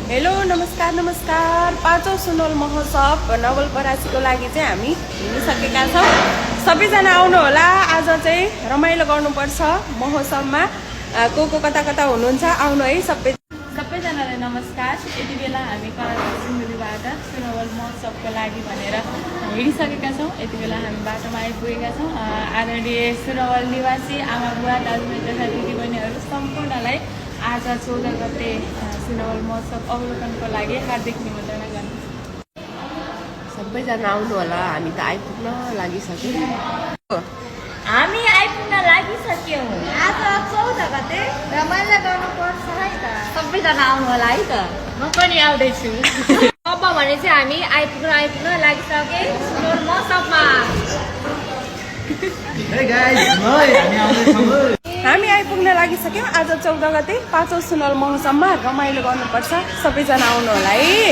Hello नमस्कार नमस्कार। पाँचौं सुनवल महोत्सव नवलपरासीको लागि चाहिँ हामी हिँडिसकेका छौँ। सबैजना आउनु होला। आज चाहिँ रमाइलो गर्नुपर्छ महोत्सवमा। को कता कता हुनुहुन्छ आउनु है सबैजनालाई नमस्कार। यति बेला हामी कराची सिन्धुलीबाट सुनवल महोत्सवको लागि भनेर हिँडिसकेका छौँ। यति बेला हामी बाटोमा आइपुगेका छौँ। आदरणीय सुनवल निवासी आमा बुवा दाजुभाइ तथा दिदीबहिनीहरू सम्पूर्णलाई आज 14 गते सुनवल महोत्सव अवलोकनको लागि हार्दिक निमन्त्रणा गर्नु। सबैजना आउनु होला। हामी त आइपुग्न लागिसक्यौँ। हामी आइपुग्न लागिसक्यौँ। आज 14 गते रमाइलो गर्नुपर्छ है त। सबैजना आउनु होला है त। म पनि आउँदैछु। अब भने चाहिँ हामी आइपुग्न लागिसके सुनवल महोत्सवमा। हामी आइपुग्न लागिसक्यौँ। आज 14 गते पाँचौं सुनवल महोत्सवमा रमाइलो गर्नुपर्छ। सबैजना आउनु होला है।